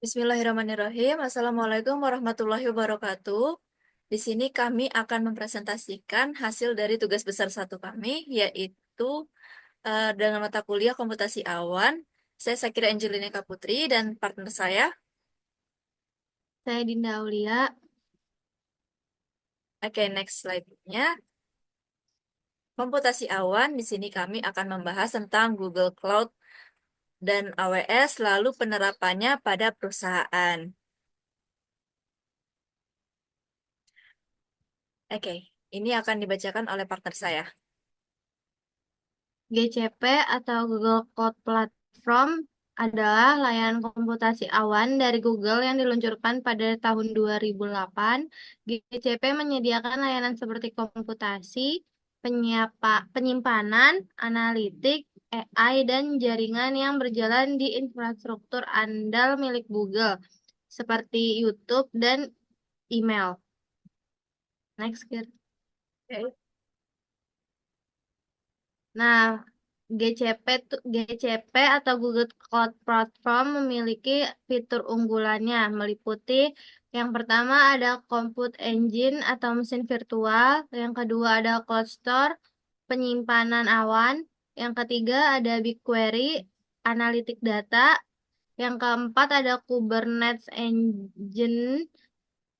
Bismillahirrahmanirrahim. Assalamualaikum warahmatullahi wabarakatuh. Di sini kami akan mempresentasikan hasil dari tugas besar satu kami, yaitu dengan mata kuliah komputasi awan. Saya Sakira Angelina Kaputri dan partner saya. Saya Dinda Aulia. Oke, next slide-nya. Komputasi awan, di sini kami akan membahas tentang Google Cloud dan AWS, lalu penerapannya pada perusahaan. Oke, ini akan dibacakan oleh partner saya. GCP atau Google Cloud Platform adalah layanan komputasi awan dari Google yang diluncurkan pada tahun 2008. GCP menyediakan layanan seperti komputasi, penyimpanan, analitik, AI, dan jaringan yang berjalan di infrastruktur andal milik Google, seperti YouTube dan email. Next, Kir. Oke. Nah, GCP atau Google Cloud Platform memiliki fitur unggulannya meliputi yang pertama ada Compute Engine atau mesin virtual, yang kedua ada Cloud Store, penyimpanan awan, yang ketiga ada BigQuery, analitik data, yang keempat ada Kubernetes Engine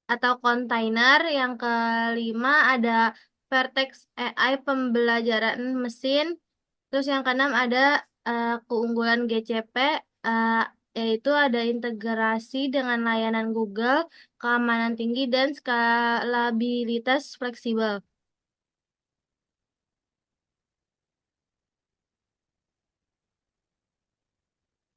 atau kontainer, yang kelima ada Vertex AI pembelajaran mesin. Terus yang keenam ada keunggulan GCP, eh, yaitu ada integrasi dengan layanan Google, keamanan tinggi, dan skalabilitas fleksibel.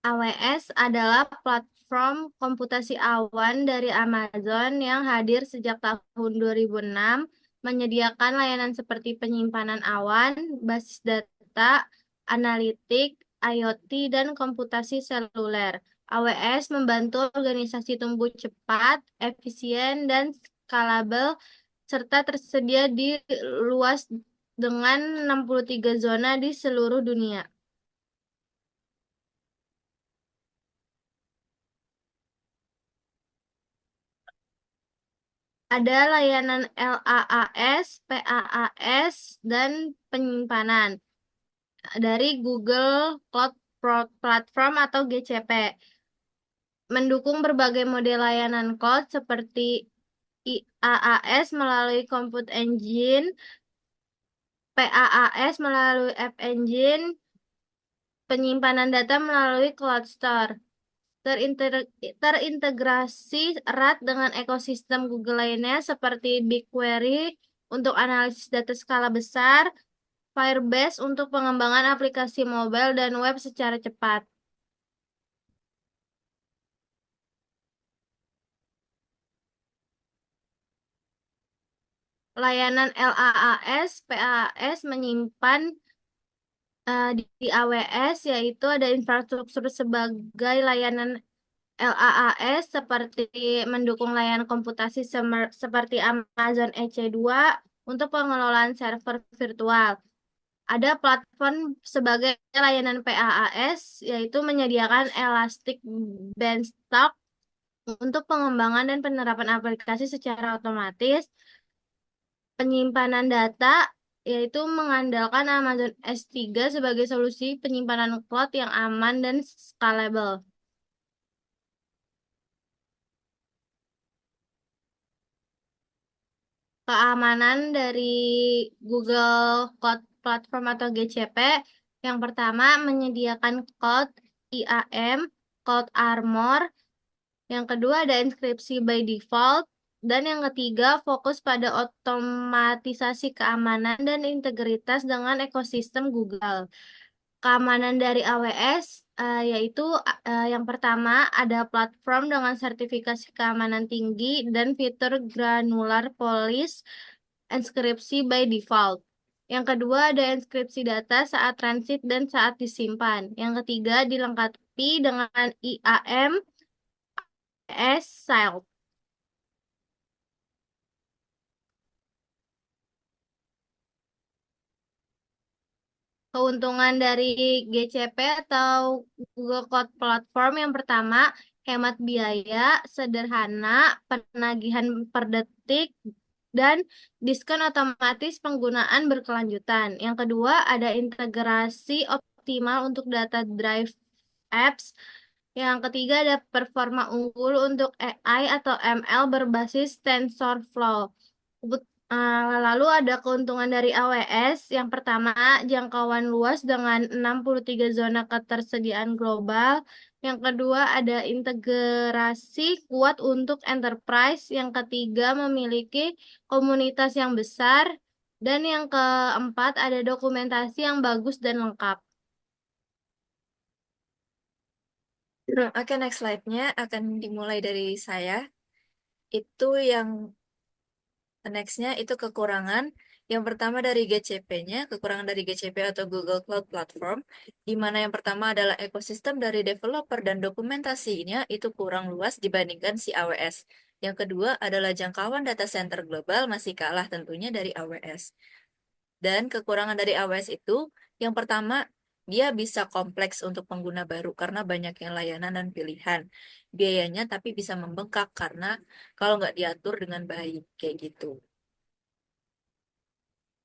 AWS adalah platform komputasi awan dari Amazon yang hadir sejak tahun 2006, menyediakan layanan seperti penyimpanan awan, basis data, analitik, IoT, dan komputasi seluler. AWS membantu organisasi tumbuh cepat, efisien, dan skalabel, serta tersedia di luas dengan 63 zona di seluruh dunia. Ada layanan LAAS, PAAS, dan penyimpanan dari Google Cloud Platform atau GCP. Mendukung berbagai model layanan cloud seperti IaaS melalui Compute Engine, PAAS melalui App Engine, penyimpanan data melalui Cloud Store. Terintegrasi erat dengan ekosistem Google lainnya seperti BigQuery untuk analisis data skala besar, Firebase untuk pengembangan aplikasi mobile dan web secara cepat. Layanan LAAS, PAAS menyimpan di AWS, yaitu ada infrastruktur sebagai layanan LAAS seperti mendukung layanan komputasi seperti Amazon EC2 untuk pengelolaan server virtual. Ada platform sebagai layanan PaaS, yaitu menyediakan Elastic Beanstalk untuk pengembangan dan penerapan aplikasi secara otomatis. Penyimpanan data, yaitu mengandalkan Amazon S3 sebagai solusi penyimpanan cloud yang aman dan scalable. Keamanan dari Google Cloud Platform atau GCP, yang pertama menyediakan Cloud IAM, Cloud Armor, yang kedua ada enkripsi by default, dan yang ketiga fokus pada otomatisasi keamanan dan integritas dengan ekosistem Google. Keamanan dari AWS yaitu yang pertama ada platform dengan sertifikasi keamanan tinggi dan fitur granular police enkripsi by default. Yang kedua ada enkripsi data saat transit dan saat disimpan. Yang ketiga dilengkapi dengan IAM as SILE. Keuntungan dari GCP atau Google Cloud Platform yang pertama hemat biaya, sederhana, penagihan per detik, dan diskon otomatis penggunaan berkelanjutan. Yang kedua, ada integrasi optimal untuk data drive apps. Yang ketiga, ada performa unggul untuk AI atau ML berbasis TensorFlow. Lalu ada keuntungan dari AWS. Yang pertama, jangkauan luas dengan 63 zona ketersediaan global. Yang kedua, ada integrasi kuat untuk enterprise. Yang ketiga, memiliki komunitas yang besar. Dan yang keempat, ada dokumentasi yang bagus dan lengkap. Oke, next slide-nya akan dimulai dari saya. Itu yang nextnya itu kekurangan. Yang pertama dari GCP-nya, kekurangan dari GCP atau Google Cloud Platform, di mana yang pertama adalah ekosistem dari developer dan dokumentasinya itu kurang luas dibandingkan si AWS. Yang kedua adalah jangkauan data center global masih kalah tentunya dari AWS. Dan kekurangan dari AWS itu, yang pertama, dia bisa kompleks untuk pengguna baru karena banyak yang layanan dan pilihan. Biayanya tapi bisa membengkak karena kalau nggak diatur dengan baik, kayak gitu.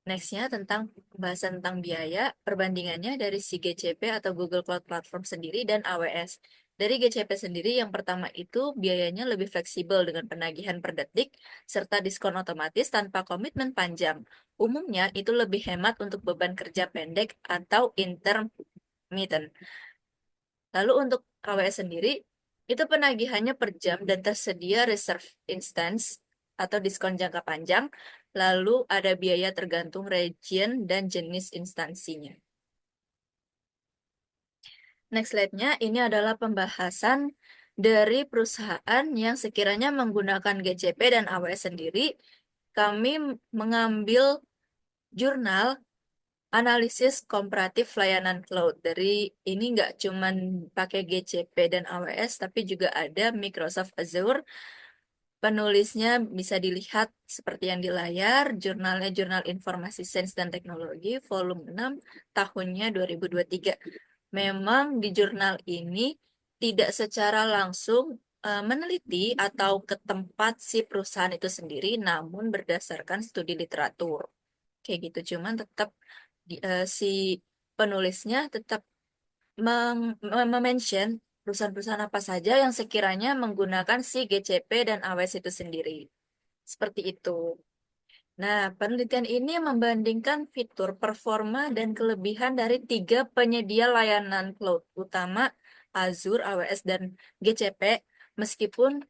Nextnya tentang pembahasan tentang biaya, perbandingannya dari si GCP atau Google Cloud Platform sendiri dan AWS. Dari GCP sendiri, yang pertama itu biayanya lebih fleksibel dengan penagihan per detik, serta diskon otomatis tanpa komitmen panjang. Umumnya itu lebih hemat untuk beban kerja pendek atau intermittent. Lalu untuk AWS sendiri, itu penagihannya per jam dan tersedia reserve instance atau diskon jangka panjang. Lalu ada biaya tergantung region dan jenis instansinya. Next slide-nya ini adalah pembahasan dari perusahaan yang sekiranya menggunakan GCP dan AWS sendiri. Kami mengambil jurnal analisis komparatif layanan cloud. Dari ini nggak cuman pakai GCP dan AWS, tapi juga ada Microsoft Azure. Penulisnya bisa dilihat seperti yang di layar, jurnalnya Jurnal Informasi Sains dan Teknologi, volume 6, tahunnya 2023. Memang di jurnal ini tidak secara langsung meneliti atau ke tempat si perusahaan itu sendiri, namun berdasarkan studi literatur. Kayak gitu, cuman tetap si penulisnya tetap mention perusahaan-perusahaan apa saja yang sekiranya menggunakan si GCP dan AWS itu sendiri. Seperti itu. Nah, penelitian ini membandingkan fitur, performa, dan kelebihan dari tiga penyedia layanan cloud utama Azure, AWS, dan GCP. Meskipun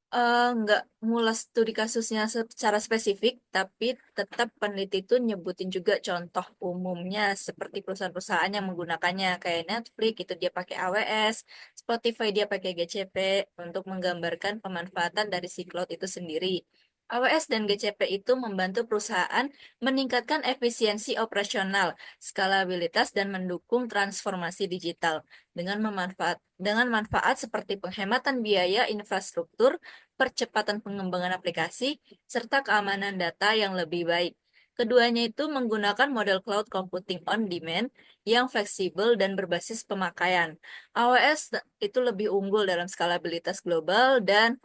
nggak ngulas studi kasusnya secara spesifik, tapi tetap peneliti itu nyebutin juga contoh umumnya seperti perusahaan-perusahaan yang menggunakannya kayak Netflix itu dia pakai AWS, Spotify dia pakai GCP untuk menggambarkan pemanfaatan dari si cloud itu sendiri. AWS dan GCP itu membantu perusahaan meningkatkan efisiensi operasional, skalabilitas, dan mendukung transformasi digital dengan manfaat seperti penghematan biaya infrastruktur, percepatan pengembangan aplikasi, serta keamanan data yang lebih baik. Keduanya itu menggunakan model cloud computing on demand yang fleksibel dan berbasis pemakaian. AWS itu lebih unggul dalam skalabilitas global dan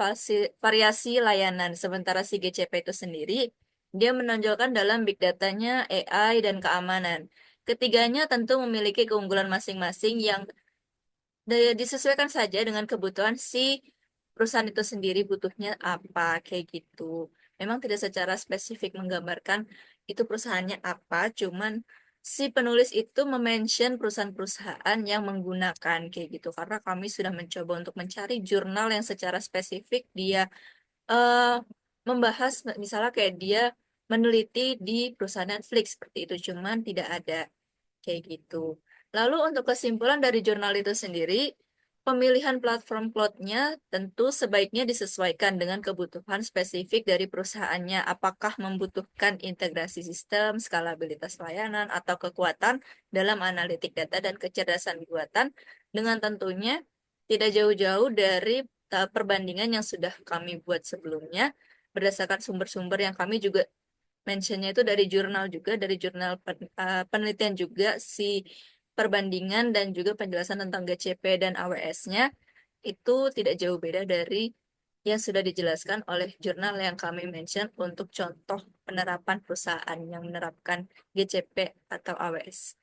variasi layanan, sementara si GCP itu sendiri, dia menonjolkan dalam big datanya, AI, dan keamanan. Ketiganya tentu memiliki keunggulan masing-masing yang disesuaikan saja dengan kebutuhan si perusahaan itu sendiri butuhnya apa kayak gitu. Memang tidak secara spesifik menggambarkan itu perusahaannya apa, cuman si penulis itu memention perusahaan-perusahaan yang menggunakan kayak gitu karena kami sudah mencoba untuk mencari jurnal yang secara spesifik dia eh, membahas misalnya kayak dia meneliti di perusahaan Netflix seperti itu, cuman tidak ada kayak gitu. Lalu untuk kesimpulan dari jurnal itu sendiri, pemilihan platform cloud-nya tentu sebaiknya disesuaikan dengan kebutuhan spesifik dari perusahaannya. Apakah membutuhkan integrasi sistem, skalabilitas layanan, atau kekuatan dalam analitik data dan kecerdasan buatan, dengan tentunya tidak jauh-jauh dari perbandingan yang sudah kami buat sebelumnya, berdasarkan sumber-sumber yang kami juga mentionnya itu dari jurnal juga, dari jurnal penelitian juga si perbandingan dan juga penjelasan tentang GCP dan AWS-nya. itu tidak jauh beda dari yang sudah dijelaskan oleh jurnal yang kami mention untuk contoh penerapan perusahaan yang menerapkan GCP atau AWS.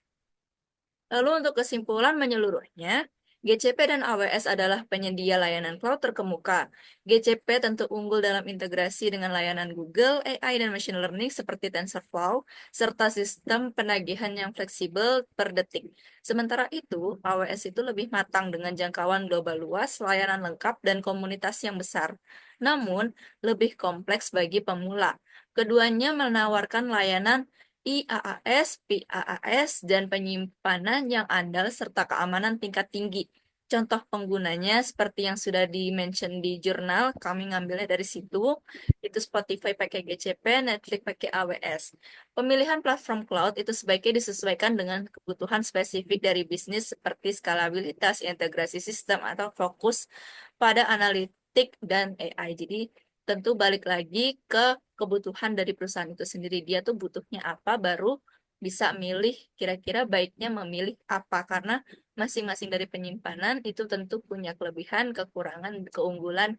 Lalu untuk kesimpulan menyeluruhnya, GCP dan AWS adalah penyedia layanan cloud terkemuka. GCP tentu unggul dalam integrasi dengan layanan Google, AI, dan machine learning seperti TensorFlow, serta sistem penagihan yang fleksibel per detik. Sementara itu, AWS itu lebih matang dengan jangkauan global luas, layanan lengkap, dan komunitas yang besar. Namun, lebih kompleks bagi pemula. Keduanya menawarkan layanan IaaS, PaaS, dan penyimpanan yang andal serta keamanan tingkat tinggi. Contoh penggunanya seperti yang sudah di-mention di jurnal, kami ngambilnya dari situ. Itu Spotify pakai GCP, Netflix pakai AWS. Pemilihan platform cloud itu sebaiknya disesuaikan dengan kebutuhan spesifik dari bisnis seperti skalabilitas, integrasi sistem, atau fokus pada analitik dan AI. Jadi tentu balik lagi ke kebutuhan dari perusahaan itu sendiri. Dia tuh butuhnya apa, baru bisa milih kira-kira baiknya memilih apa. Karena masing-masing dari penyimpanan itu tentu punya kelebihan, kekurangan, keunggulan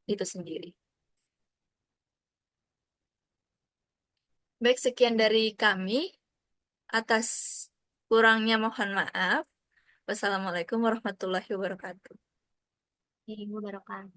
itu sendiri. Baik, sekian dari kami. Atas kurangnya mohon maaf. Wassalamualaikum warahmatullahi wabarakatuh. Ibu Barokan.